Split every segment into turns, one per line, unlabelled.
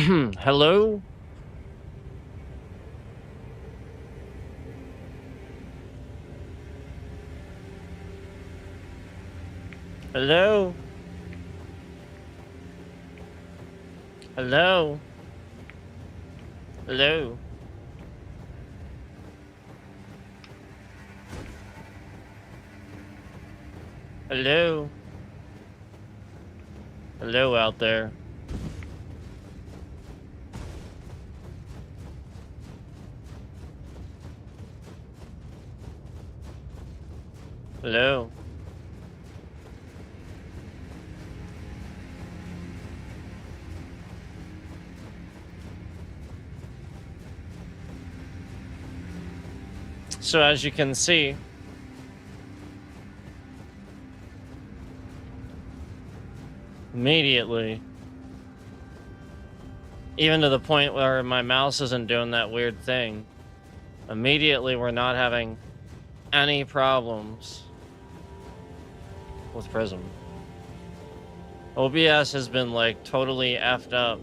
Hello? Hello? Hello? Hello? Hello? Hello out there. Hello? So as you can see, immediately, even to the point where my mouse isn't doing that weird thing, immediately we're not having any problems with Prism. OBS has been like totally effed up,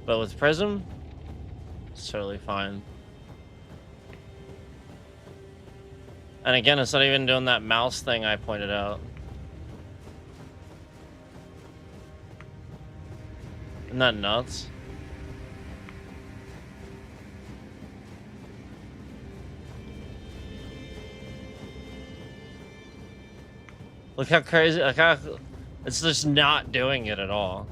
but with Prism, it's totally fine. And again, it's not even doing that mouse thing I pointed out. Isn't that nuts? Look how crazy, like how it's just not doing it at all.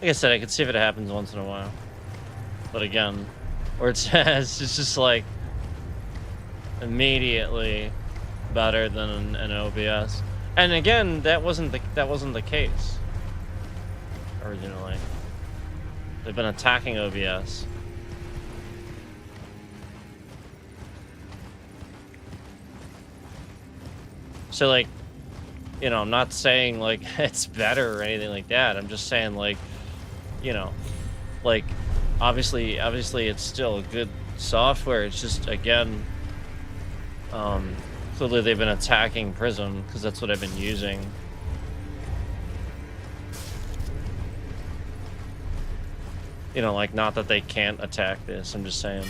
Like I said, I could see if it happens once in a while. But again, where it says it's just like immediately better than an OBS. And again, that wasn't the case originally. They've been attacking OBS. So like, you know, I'm not saying like it's better or anything like that. I'm just saying like, you know, like obviously it's still good software. It's just again, clearly they've been attacking Prism because that's what I've been using. You know, like not that they can't attack this. I'm just saying.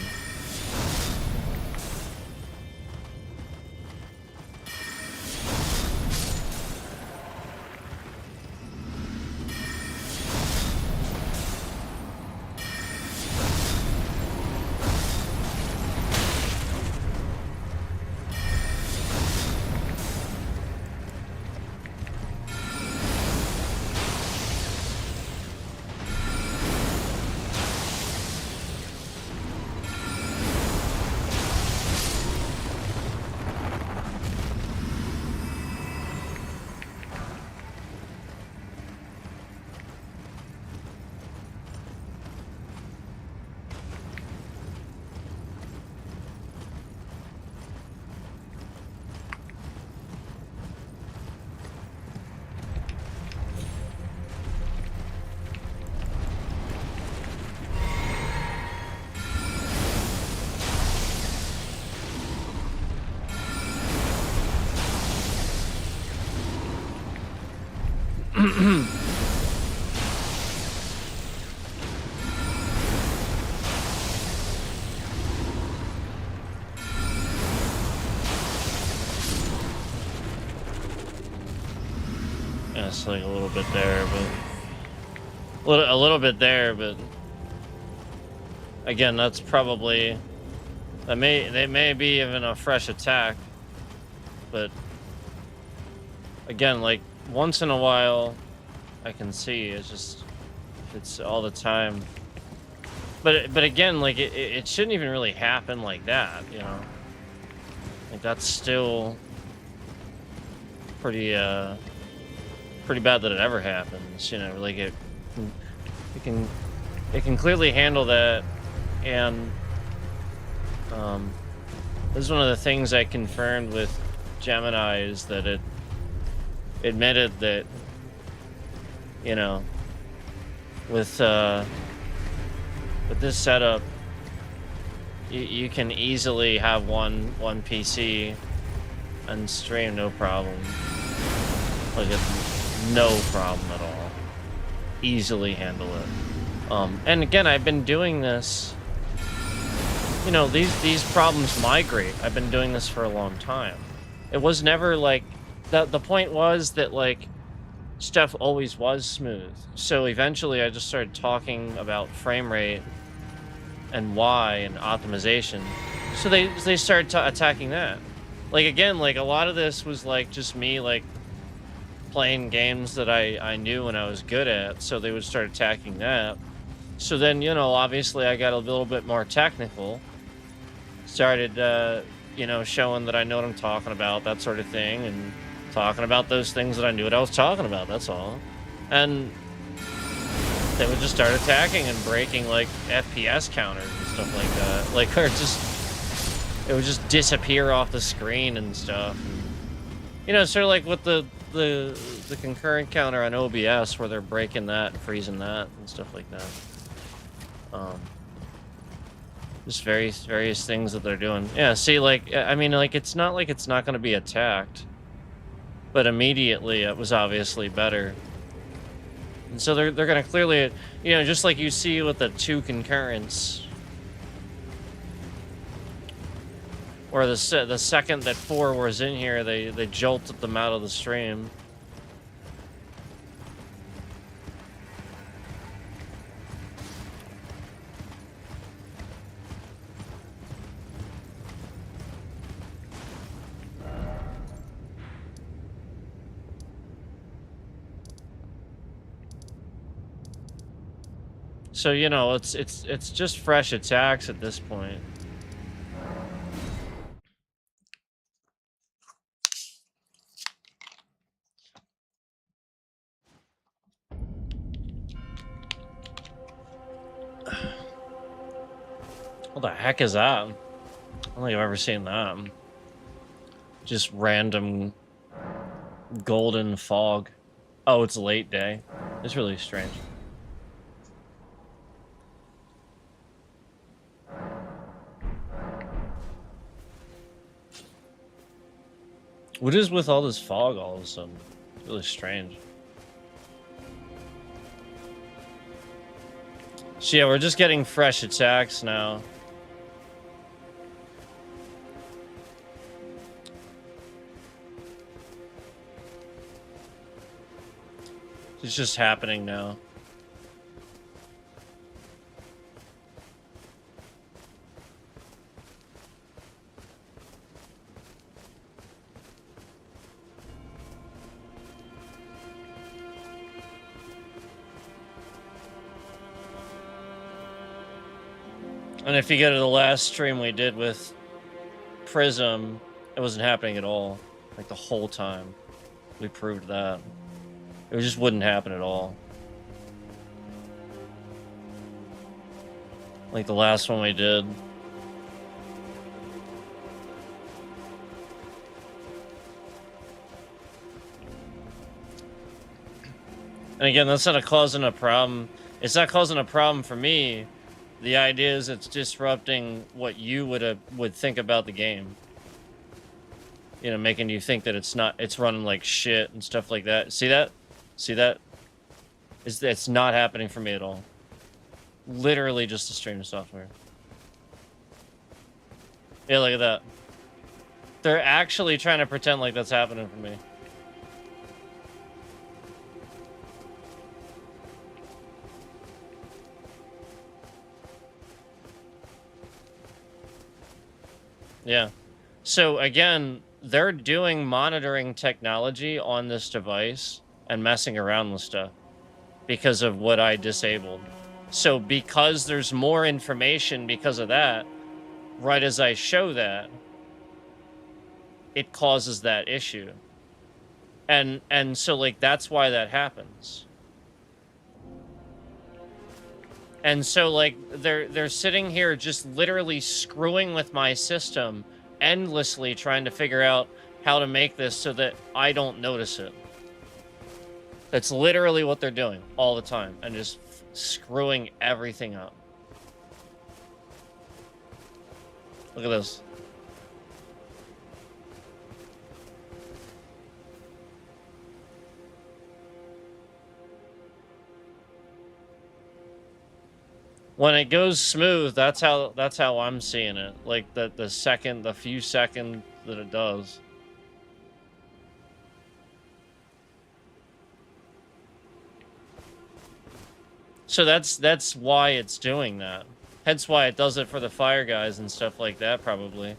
Yeah, it's like a little bit there, but a little bit there, but again, that's probably they may be even a fresh attack, but again, like once in a while, I can see it's all the time. But again, like it shouldn't even really happen like that, you know. Like that's still pretty bad that it ever happens, you know. Like it can it can clearly handle that, and this is one of the things I confirmed with Gemini, is that it admitted that, you know, with this setup, you can easily have one PC and stream no problem. Like, it's no problem at all. Easily handle it. And again, I've been doing this. You know, these problems migrate. I've been doing this for a long time. It was never like the point was that, like, stuff always was smooth. So eventually I just started talking about frame rate and why and optimization. So they started attacking that. Like, again, like, a lot of this was like just me, like, playing games that I knew and I was good at, so they would start attacking that. So then, you know, obviously I got a little bit more technical. Started, you know, showing that I know what I'm talking about, that sort of thing, and talking about those things that I knew what I was talking about, that's all. And they would just start attacking and breaking, like, FPS counters and stuff like that. Like, or just, it would just disappear off the screen and stuff. And, you know, sort of like with the concurrent counter on OBS, where they're breaking that and freezing that and stuff like that. Just various things that they're doing. Yeah, see, like, I mean, like, it's not like it's not going to be attacked, but immediately it was obviously better. And so they're going to clearly, you know, just like you see with the 2 concurrents, or the second that 4 was in here, they jolted them out of the stream. So, you know, it's just fresh attacks at this point. What the heck is that? I don't think I've ever seen that. Just random golden fog. Oh, it's late day. It's really strange. What is with all this fog all of a sudden? It's really strange. So yeah, we're just getting fresh attacks now. It's just happening now. And if you go to the last stream we did with Prism, it wasn't happening at all. Like, the whole time. We proved that. It just wouldn't happen at all. Like the last one we did. And again, that's not causing a problem. It's not causing a problem for me. The idea is it's disrupting what you would think about the game. You know, making you think that it's running like shit and stuff like that. See that? See that? It's not happening for me at all. Literally just a stream software. Yeah, look at that. They're actually trying to pretend like that's happening for me. Yeah. So again, they're doing monitoring technology on this device and messing around with stuff because of what I disabled. So because there's more information because of that, right as I show that, it causes that issue. And so, like, that's why that happens. And so like they're sitting here just literally screwing with my system endlessly trying to figure out how to make this so that I don't notice it. That's literally what they're doing all the time and just screwing everything up. Look at this. When it goes smooth, that's how I'm seeing it. Like the few seconds that it does. So that's why it's doing that. Hence why it does it for the fire guys and stuff like that, probably.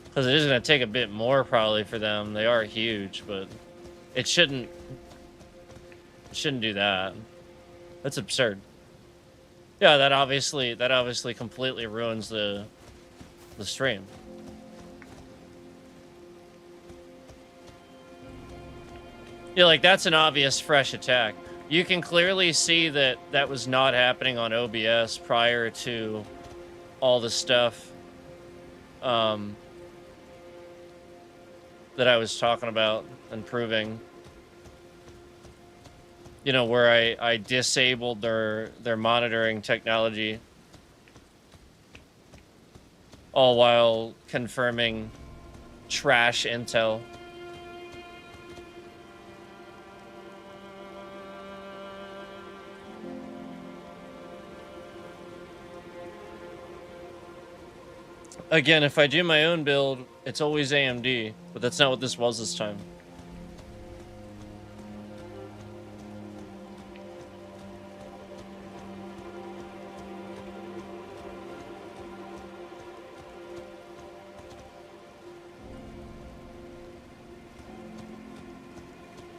Because it is going to take a bit more, probably, for them. They are huge, but it shouldn't do that. That's absurd. Yeah, that obviously completely ruins the stream. Yeah, like that's an obvious fresh attack. You can clearly see that that was not happening on OBS prior to all the stuff that I was talking about and proving. You know, where I disabled their monitoring technology, all while confirming trash intel. Again, if I do my own build, it's always AMD, but that's not what this was this time.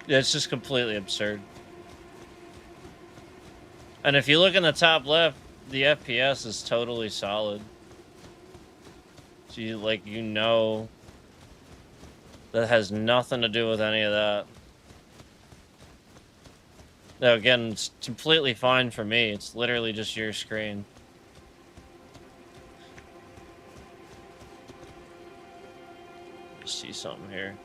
Yeah, it's just completely absurd. And if you look in the top left, the FPS is totally solid. So you know that has nothing to do with any of that. Now again, it's completely fine for me. It's literally just your screen. See something here.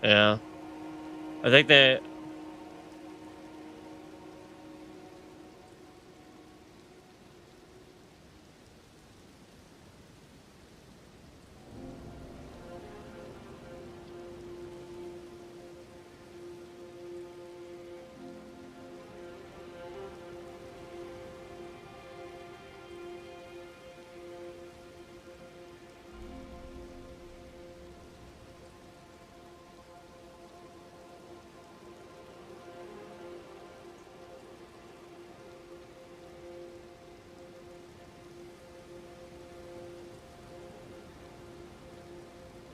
Yeah. I think they...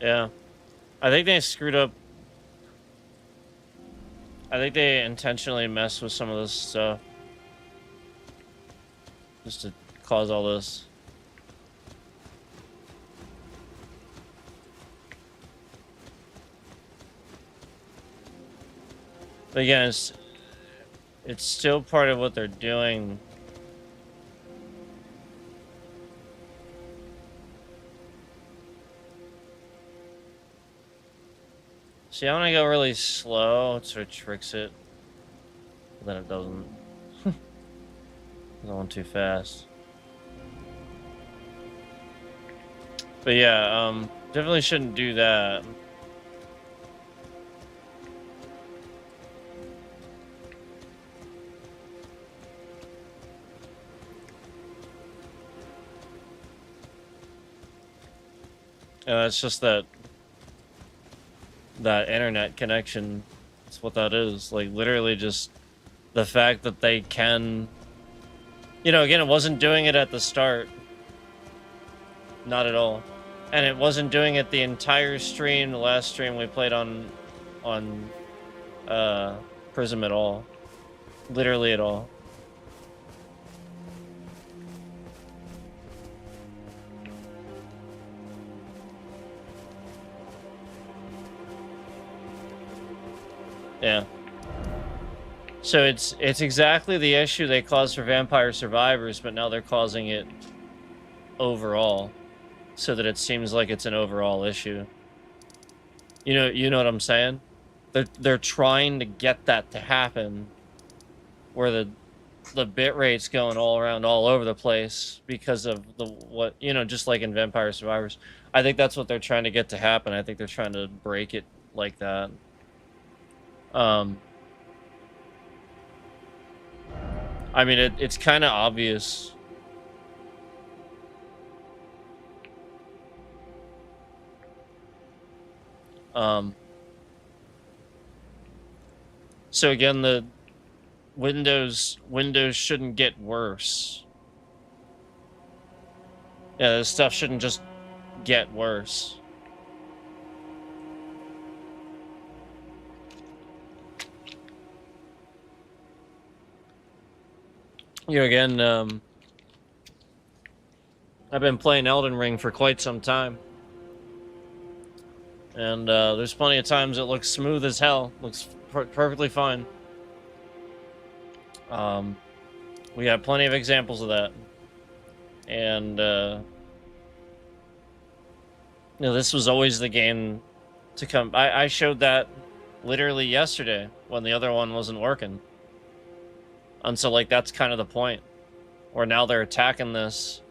Yeah. I think they screwed up. I think they intentionally messed with some of this stuff. Just to cause all this. But again, it's still part of what they're doing. See, I want to go really slow. It sort of tricks it. But then it doesn't. Going too fast. But yeah, definitely shouldn't do that. It's just that internet connection. That's what that is. Like, literally just the fact that they can... You know, again, it wasn't doing it at the start. Not at all. And it wasn't doing it the entire stream. The last stream we played on prism at all. Literally at all. Yeah. So it's exactly the issue they caused for Vampire Survivors, but now they're causing it overall, so that it seems like it's an overall issue. You know what I'm saying? They're trying to get that to happen, where the bit rate's going all around all over the place because of just like in Vampire Survivors. I think that's what they're trying to get to happen. I think they're trying to break it like that. I mean, it's kind of obvious. So again, the Windows shouldn't get worse. Yeah, this stuff shouldn't just get worse. Again, I've been playing Elden Ring for quite some time. And there's plenty of times it looks smooth as hell. Looks perfectly fine. We have plenty of examples of that. And, this was always the game to come. I showed that literally yesterday when the other one wasn't working. And so, like, that's kind of the point. Or now they're attacking this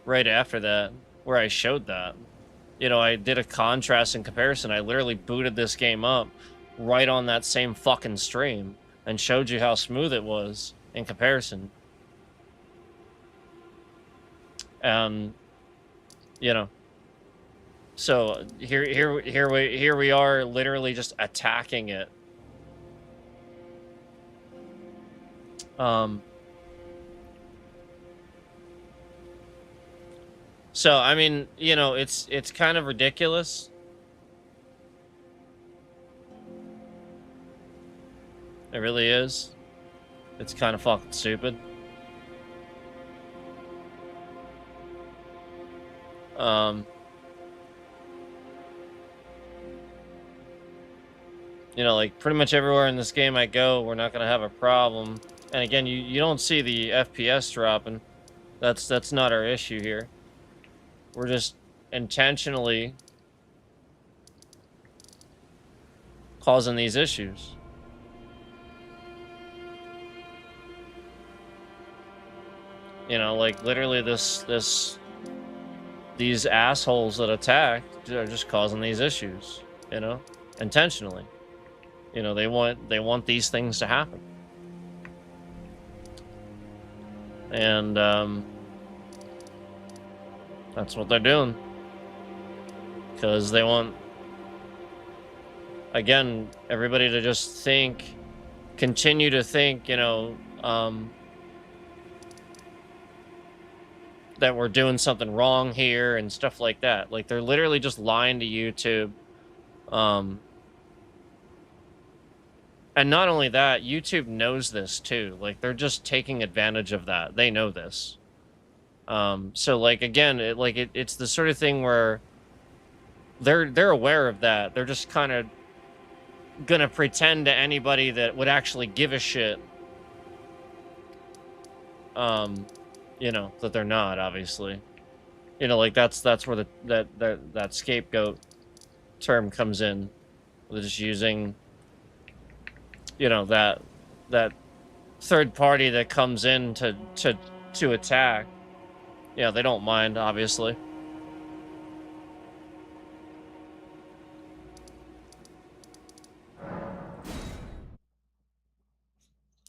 right after that, where I showed that. I did a contrast and comparison. I literally booted this game up right on that same fucking stream and showed you how smooth it was in comparison. So here we are, literally just attacking it. So I mean, it's kind of ridiculous. It really is. It's kind of fucking stupid. Like pretty much everywhere in this game I go, we're not gonna have a problem. And again, you don't see the FPS dropping. That's not our issue here. We're just intentionally causing these issues. Like literally these assholes that attack are just causing these issues, intentionally. They want these things to happen. And that's what they're doing. Because they want, again, everybody to just continue to think, that we're doing something wrong here and stuff like that. Like, they're literally just lying to YouTube. And not only that, YouTube knows this too. Like, they're just taking advantage of that. They know this. So, like, again, it's the sort of thing where they're aware of that. They're just kind of gonna pretend to anybody that would actually give a shit, that they're not, obviously. Like, that's where that scapegoat term comes in. They're just using, that third party that comes in to attack. They don't mind, obviously.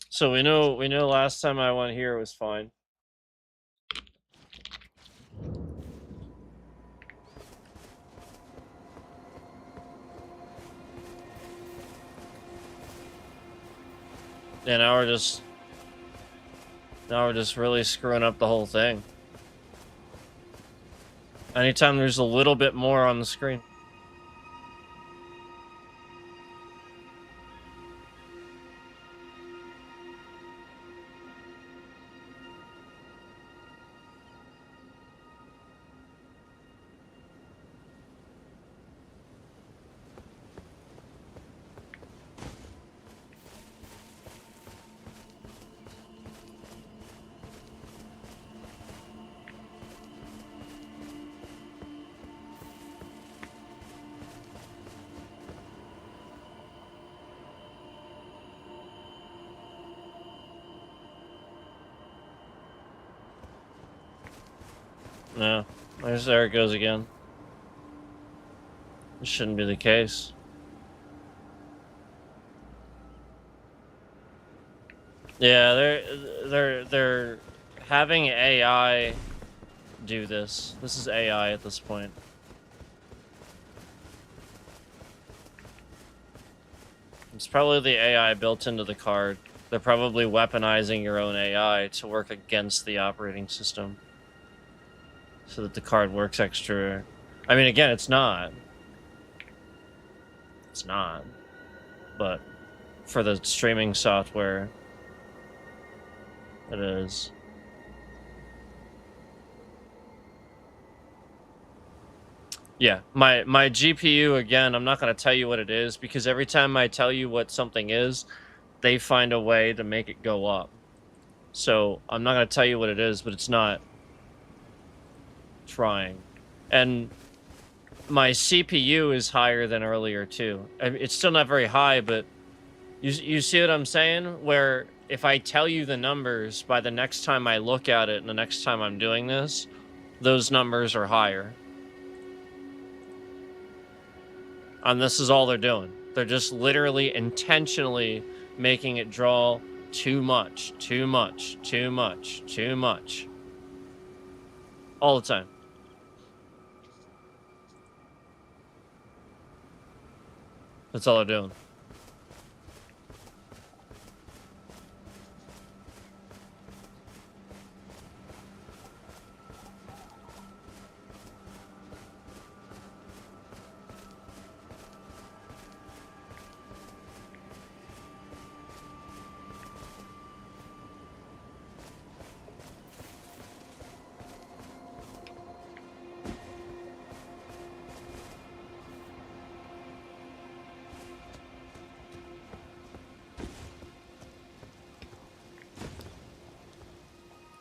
So we know last time I went here it was fine. And now we're just really screwing up the whole thing. Anytime there's a little bit more on the screen. No. There it goes again. This shouldn't be the case. Yeah, they're having AI do this. This is AI at this point. It's probably the AI built into the card. They're probably weaponizing your own AI to work against the operating system, so that the card works extra. I mean, again, it's not. It's not. But for the streaming software, it is. Yeah, my GPU, again, I'm not going to tell you what it is, because every time I tell you what something is, they find a way to make it go up. So I'm not going to tell you what it is, but it's not trying. And my CPU is higher than earlier too. I mean, it's still not very high, but you see what I'm saying? Where if I tell you the numbers, by the next time I look at it and the next time I'm doing this, those numbers are higher. And this is all they're doing. They're just literally intentionally making it draw too much, too much, too much, too much. All the time. That's all they're doing.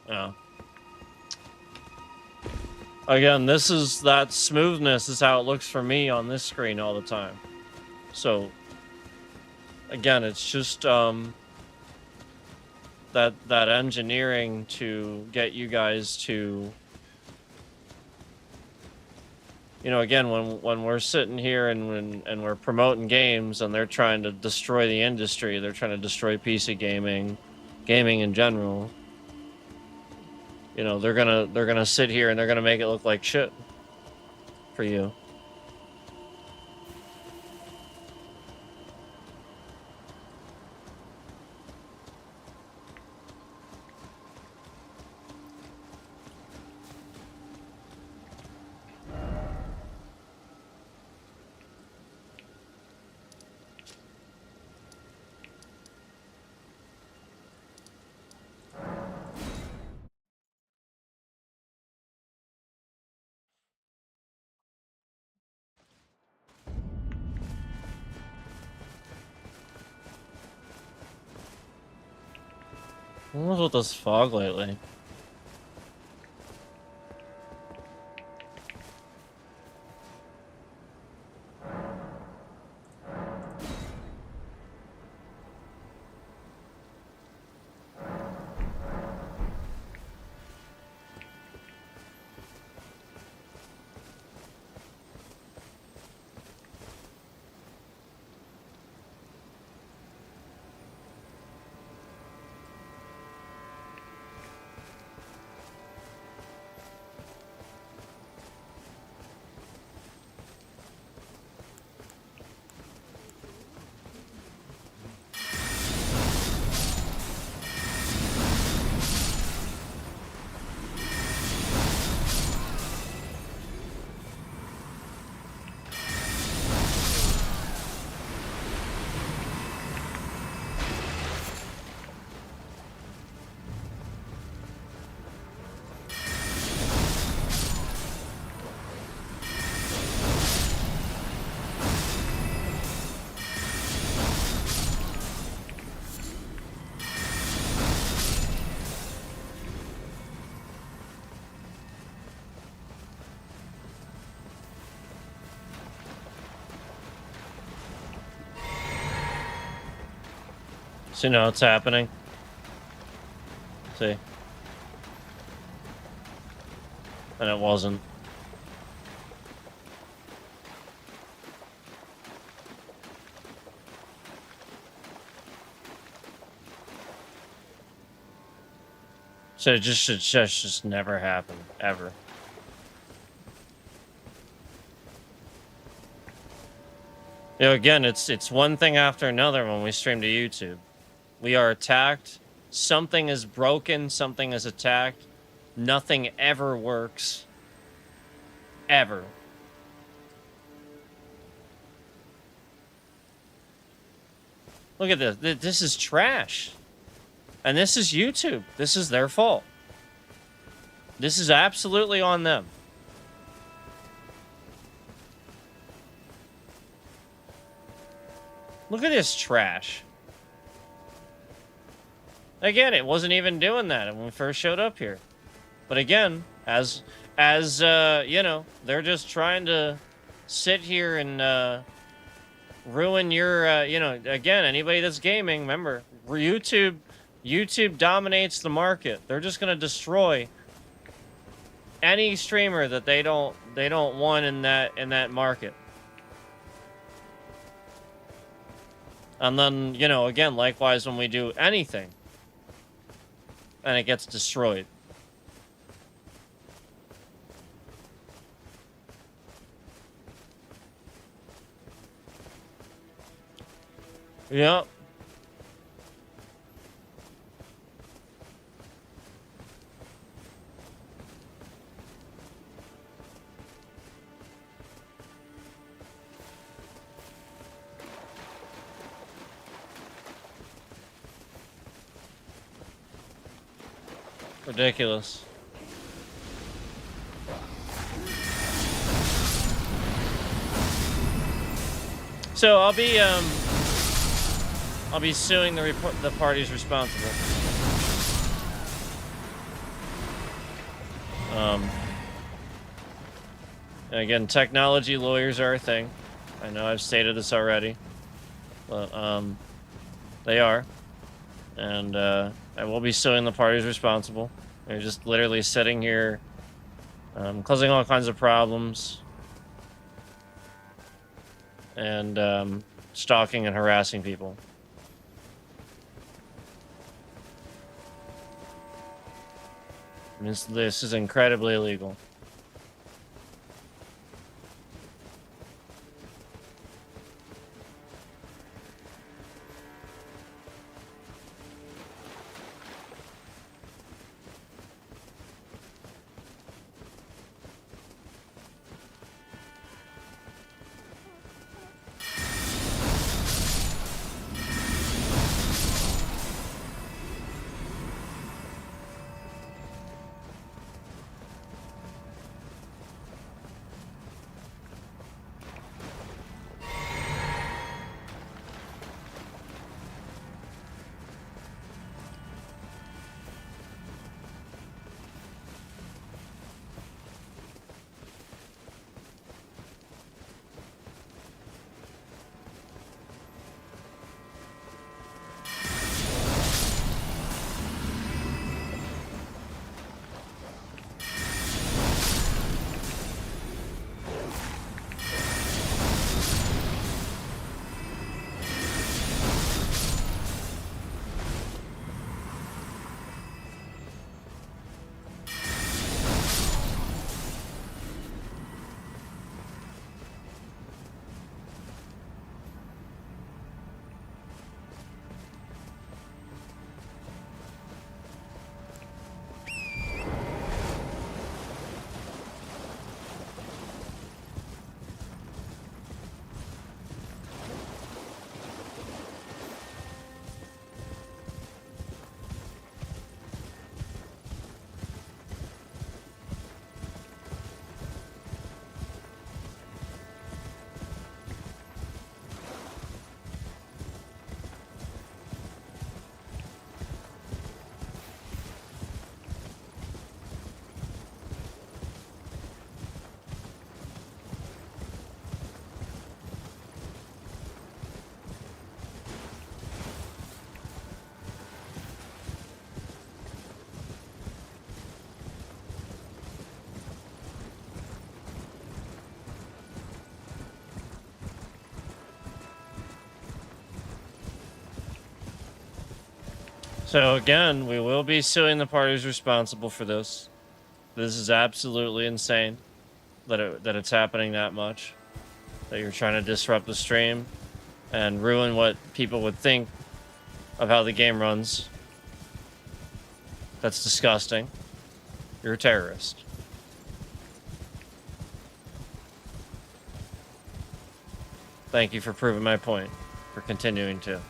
Yeah. Again, this is that smoothness is how it looks for me on this screen all the time. So again, it's just that engineering to get you guys to, you know, again, when we're sitting here and we're promoting games and they're trying to destroy the industry, they're trying to destroy PC gaming in general. You know, they're gonna sit here and they're gonna make it look like shit for you. What's with this fog lately? So you know what's happening. See. And it wasn't. So it just should just never happen, ever. You know, again, it's one thing after another when we stream to YouTube. We are attacked. Something is broken. Something is attacked. Nothing ever works. Ever. Look at this. This is trash. And this is YouTube. This is their fault. This is absolutely on them. Look at this trash. Again, it wasn't even doing that when we first showed up here. But again, as you know, they're just trying to sit here and ruin your, you know, again, anybody that's gaming, remember, YouTube dominates the market. They're just going to destroy any streamer that they don't want in that market. And then, you know, again, likewise when we do anything and it gets destroyed. Yep. Ridiculous. So I'll be suing the parties responsible. And again, technology lawyers are a thing. I know I've stated this already, but they are, and I will be suing the parties responsible. They're just literally sitting here, causing all kinds of problems, and stalking and harassing people. I mean, this is incredibly illegal. So again, we will be suing the parties responsible for this. This is absolutely insane that it's happening that much. That you're trying to disrupt the stream and ruin what people would think of how the game runs. That's disgusting. You're a terrorist. Thank you for proving my point, for continuing to.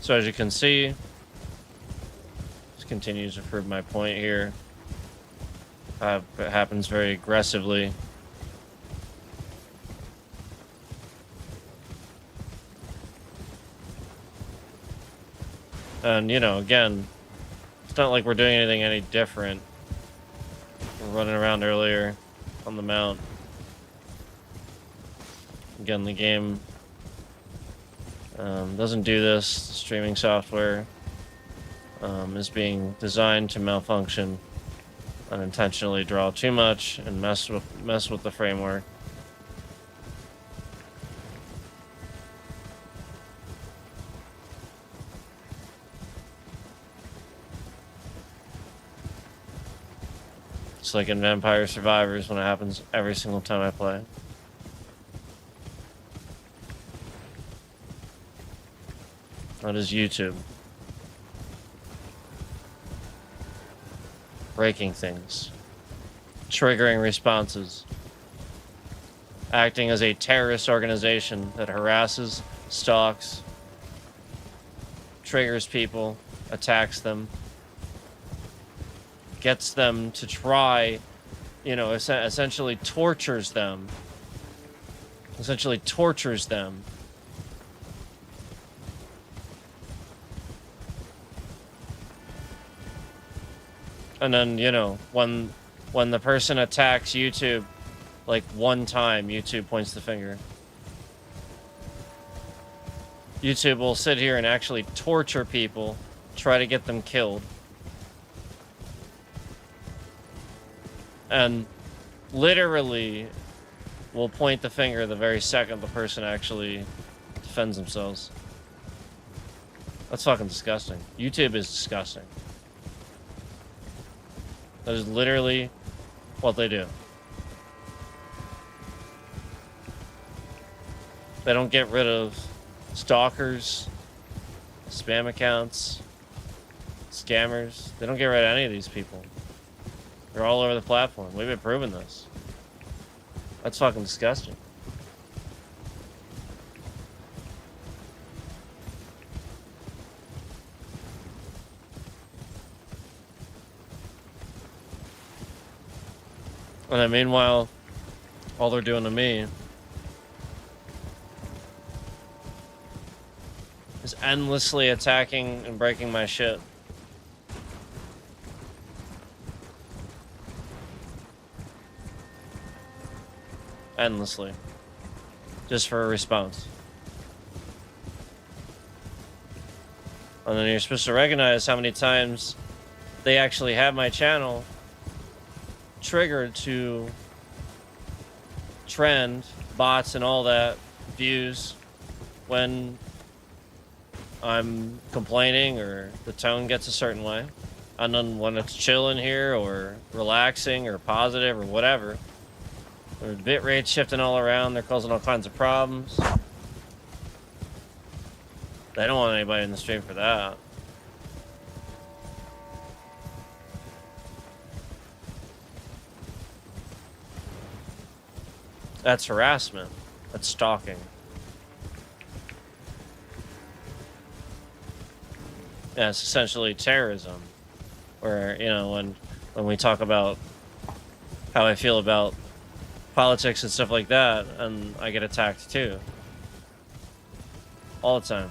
So as you can see, this continues to prove my point here. It happens very aggressively. And, you know, again, it's not like we're doing anything any different. We're running around earlier on the mount. Again, the game doesn't do this. The streaming software is being designed to malfunction, unintentionally draw too much, and mess with the framework. It's like in Vampire Survivors when it happens every single time I play. That is YouTube. Breaking things. Triggering responses. Acting as a terrorist organization that harasses, stalks, triggers people, attacks them, gets them to try, you know, essentially tortures them. Essentially tortures them. And then, you know, when the person attacks YouTube, like one time, YouTube points the finger. YouTube will sit here and actually torture people, try to get them killed. And literally will point the finger the very second the person actually defends themselves. That's fucking disgusting. YouTube is disgusting. That is literally what they do. They don't get rid of stalkers, spam accounts, scammers. They don't get rid of any of these people. They're all over the platform. We've been proving this. That's fucking disgusting. And then meanwhile, all they're doing to me is endlessly attacking and breaking my shit. Endlessly. Just for a response. And then you're supposed to recognize how many times they actually have my channel triggered to trend, bots and all that, views, when I'm complaining or the tone gets a certain way. And then when it's chilling here or relaxing or positive or whatever, or the bit rate shifting all around, they're causing all kinds of problems. They don't want anybody in the stream for that. That's harassment. That's stalking. Yeah, it's essentially terrorism. Where, you know, when we talk about how I feel about politics and stuff like that, and I get attacked too. All the time.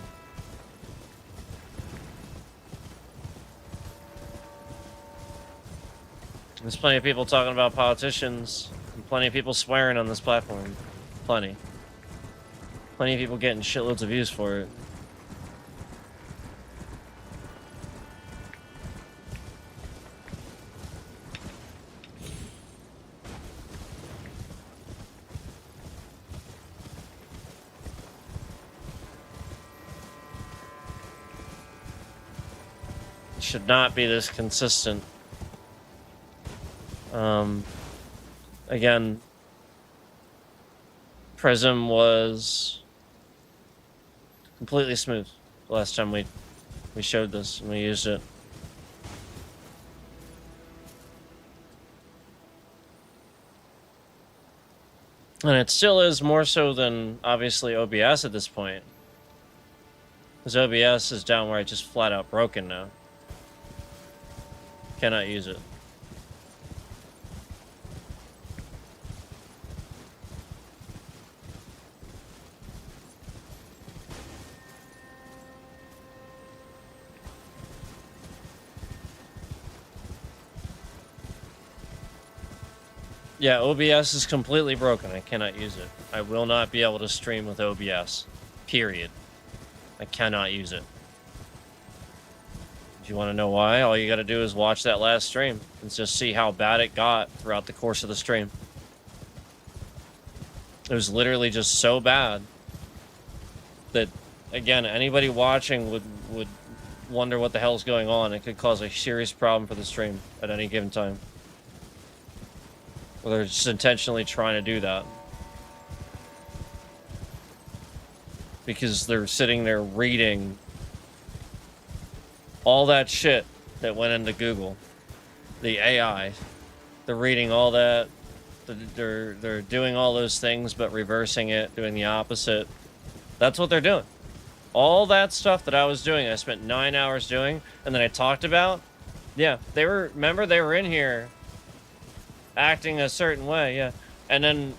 There's plenty of people talking about politicians, and plenty of people swearing on this platform. Plenty. Plenty of people getting shitloads of views for it. should not be this consistent. Again, Prism was completely smooth the last time we showed this and we used it. And it still is more so than, obviously, OBS at this point. Because OBS is downright just flat out broken now. Cannot use it. Yeah, OBS is completely broken. I cannot use it. I will not be able to stream with OBS. Period. I cannot use it. If you want to know why, all you got to do is watch that last stream and just see how bad it got throughout the course of the stream. It was literally just so bad that, again, anybody watching would wonder what the hell's going on. It could cause a serious problem for the stream at any given time. Or they're just intentionally trying to do that. Because they're sitting there reading all that shit that went into Google. The AI. They're reading all that. They're doing all those things, but reversing it, doing the opposite. That's what they're doing. All that stuff that I was doing, I spent 9 hours doing, and then I talked about, yeah, remember they were in here acting a certain way, yeah. And then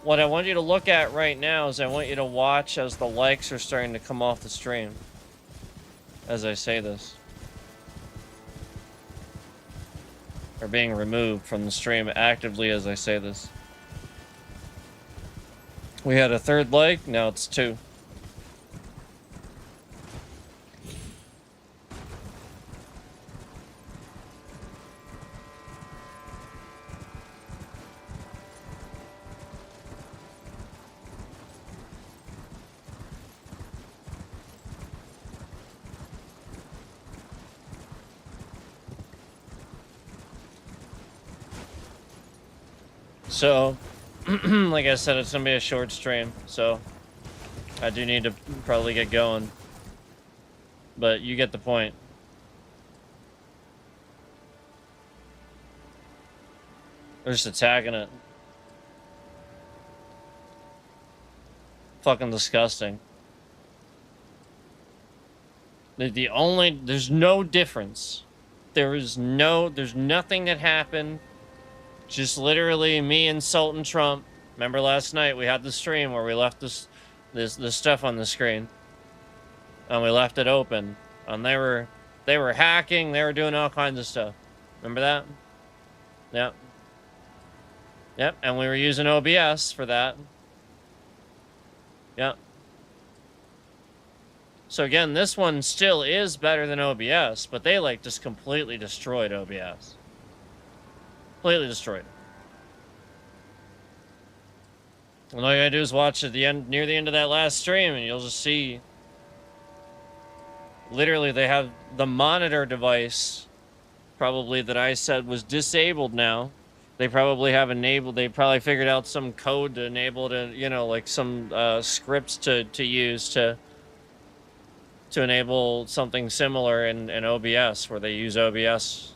what I want you to look at right now is I want you to watch as the likes are starting to come off the stream as I say this. Are being removed from the stream actively as I say this. We had a third like, now it's 2. So, like I said, it's gonna be a short stream, so I do need to probably get going. But you get the point. They're just attacking it. Fucking disgusting. There's no difference. There's nothing that happened. Just literally me insulting Trump. Remember last night we had the stream where we left this stuff on the screen. And we left it open. And they were hacking, they were doing all kinds of stuff. Remember that? Yep. Yep, and we were using OBS for that. Yep. So again, this one still is better than OBS, but they like just completely destroyed OBS. Completely destroyed it. And all you gotta do is watch at the end, near the end of that last stream, and you'll just see. Literally, they have the monitor device, probably that I said was disabled now. They probably have enabled. They probably figured out some code to enable it, you know, like some scripts to use to enable something similar in OBS, where they use OBS.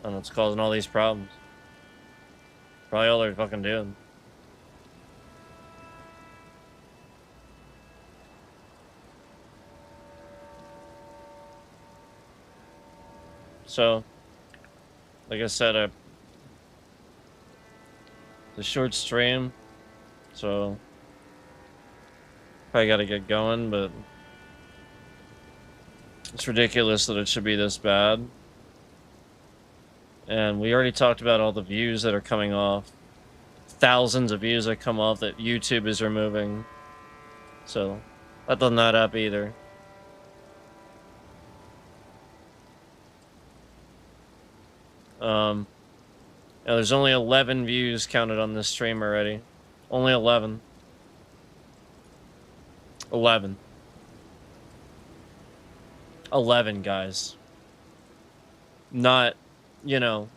And it's causing all these problems. Probably all they're fucking doing. So, like I said, the short stream, so probably got to get going, but it's ridiculous that it should be this bad. And we already talked about all the views that are coming off. Thousands of views that come off that YouTube is removing. So, that doesn't add up either. Now there's only 11 views counted on this stream already. Only 11. 11. 11, guys. not, you know,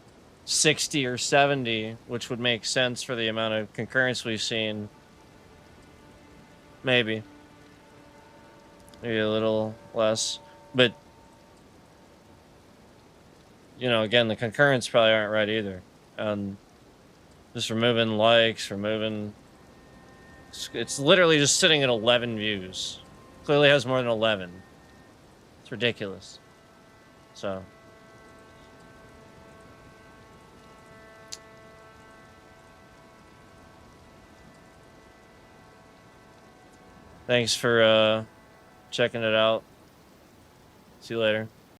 60 or 70, which would make sense for the amount of concurrence we've seen. Maybe a little less, but you know, again, the concurrence probably aren't right either. Just removing likes, removing. It's literally just sitting at 11 views. Clearly has more than 11. It's ridiculous. So. Thanks for checking it out. See you later.